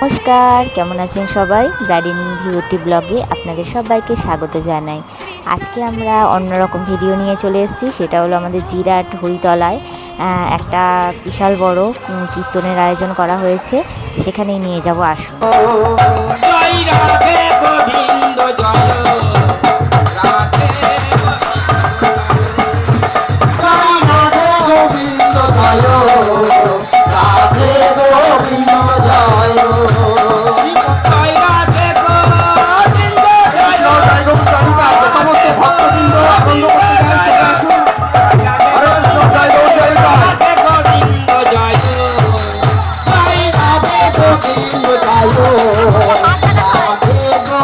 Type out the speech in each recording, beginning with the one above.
নমস্কার, কেমন আছেন সবাই? ব্রাইডিন বিউটি ব্লগে আপনাদের সবাইকে স্বাগত জানাই। আজকে আমরা অন্যরকম ভিডিও নিয়ে চলে এসেছি। সেটা হলো আমাদের জিরাট হরিতলায় একটা বিশাল বড় কীর্তনের আয়োজন করা হয়েছে, সেখানেই নিয়ে যাব। আসুন। রাধে গোবিন্দ জয়, রাধে গোবিন্দ জয়, জয় রাধে গোবিন্দ জয়, রাধে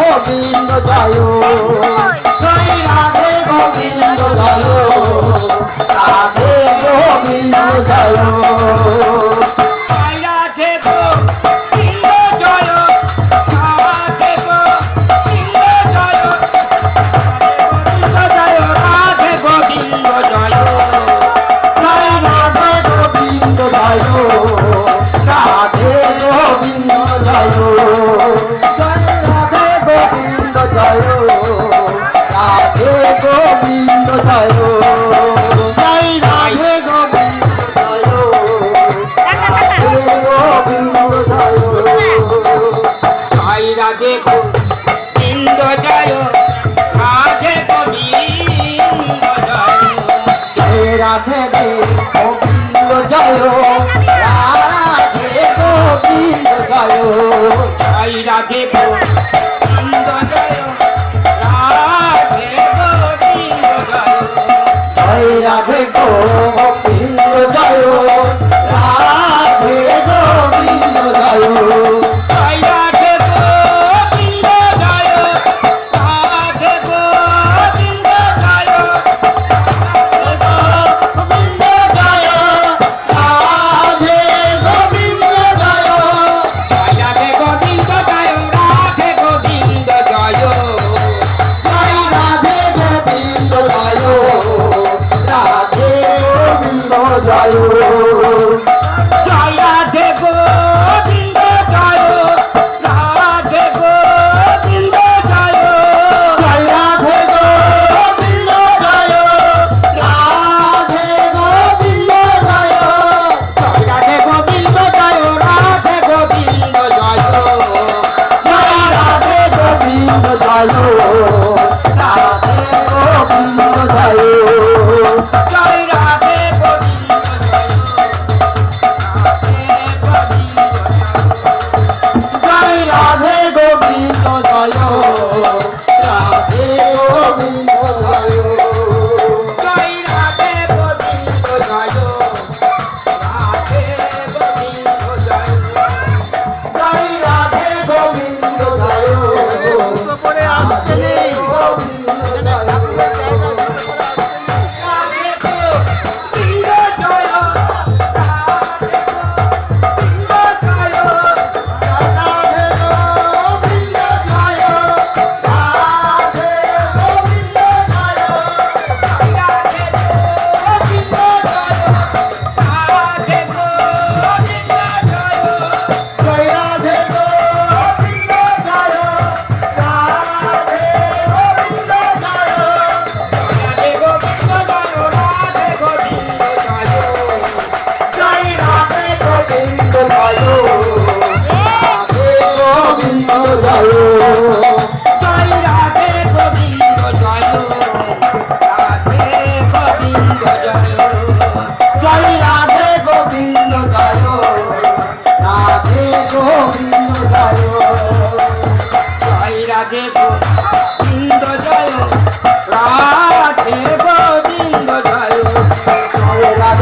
গোবিন্দ জয়, জয় রাধে গোবিন্দ জয়, রাধে গোবিন্দ জয়, গোবিন্দ জয়, রাধে গোবিন্দ জয়, জয় রাধে গোবিন্দ জয়, রাধে গোবিন্দ জয়, জয় রাধে গোবিন্দ জয়, রাধে গোবিন্দ জয়, জয় রাধে গোবিন্দ জয়, রাধে গোবিন্দ জয়, জয় রাধে গোবিন্দ জয়, রাধে গোবিন্দ জয়, জয় রাধে গোবিন্দ জয়, রাধে গোবিন্দ জয়, জয় রাধে গোবিন্দ জয়, রাধে গোবিন্দ জয়, জয় রাধে গোবিন্দ জয়, রাধে গোবিন্দ জয়, রাধে গোবিন্দ জয়, জয় রাধে গোবিন্দ জয়, রাধে গোবিন্দ জয়, জয় রাধে গোবিন্দ জয়, রাধে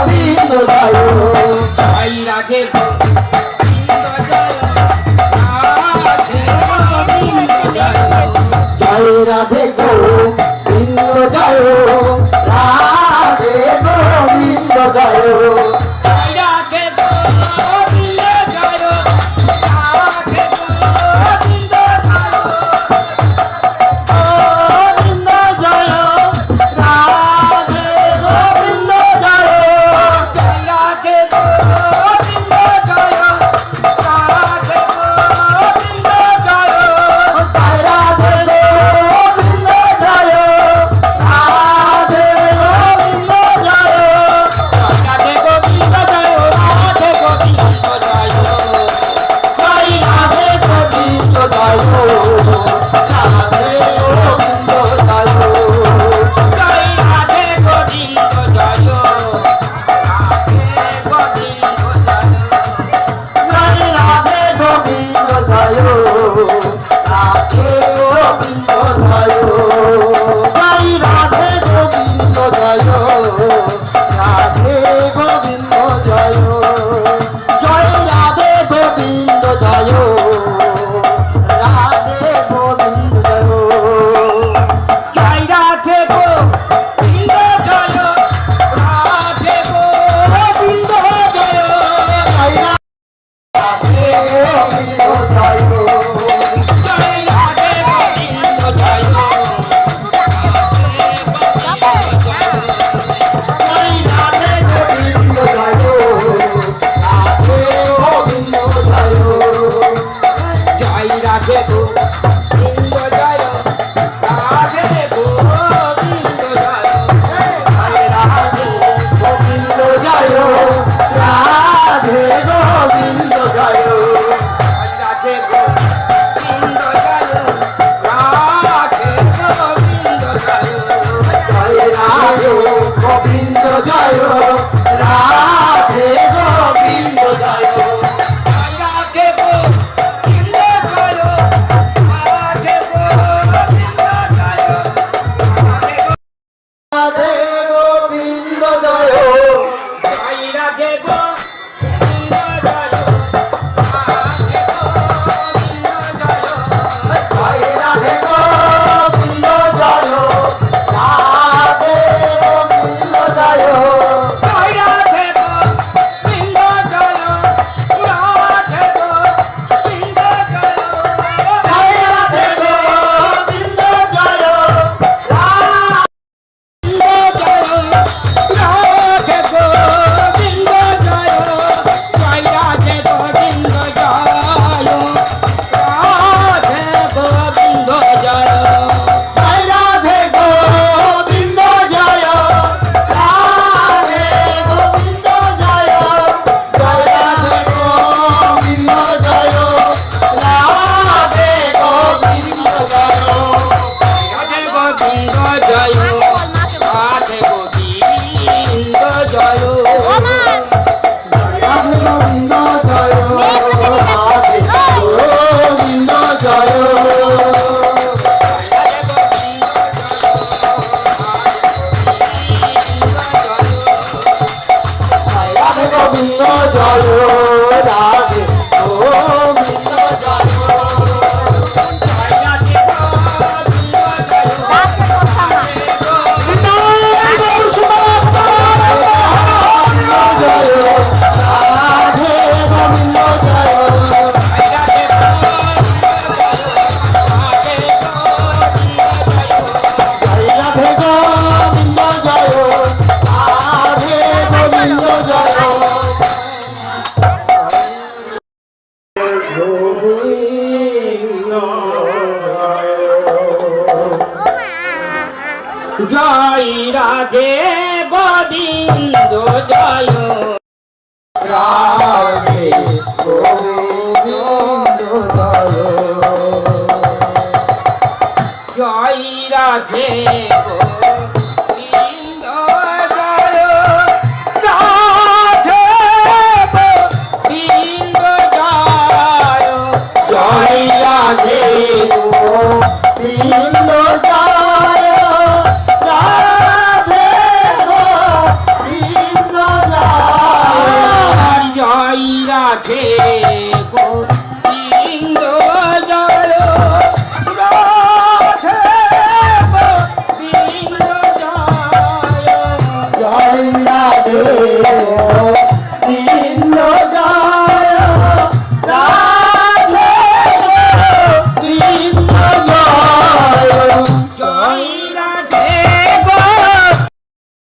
গোবিন্দ রাধে গোবিন্দ জয়, রাধে গোবিন্দ জয়, জয় রাধে গোবিন্দ জয়, রাধে গোবিন্দ জয়, গোবিন্দ জয়, রাধে গোবিন্দ জয়, জয় রাধে রাধে গোবিন্দ জয় রাধে গোবিন্দ জয় জয় রাধে গোবিন্দ জয় রাধে গোবিন্দ জয় জয় রাধে গোবিন্দ জয় রাধে গোবিন্দ জয় জয় রাধে গোবিন্দ জয় জয় রাধে গোবিন্দ জয় রাধে গোবিন্দ জয় জয় রাধে গোবিন্দ জয় রাধে গোবিন্দ জয় জয় রাধে গোবিন্দ জয় রাধে গোবিন্দ জয় জয় রাধে গোবিন্দ জয় রাধে গোবিন্দ জয় জয় রাধে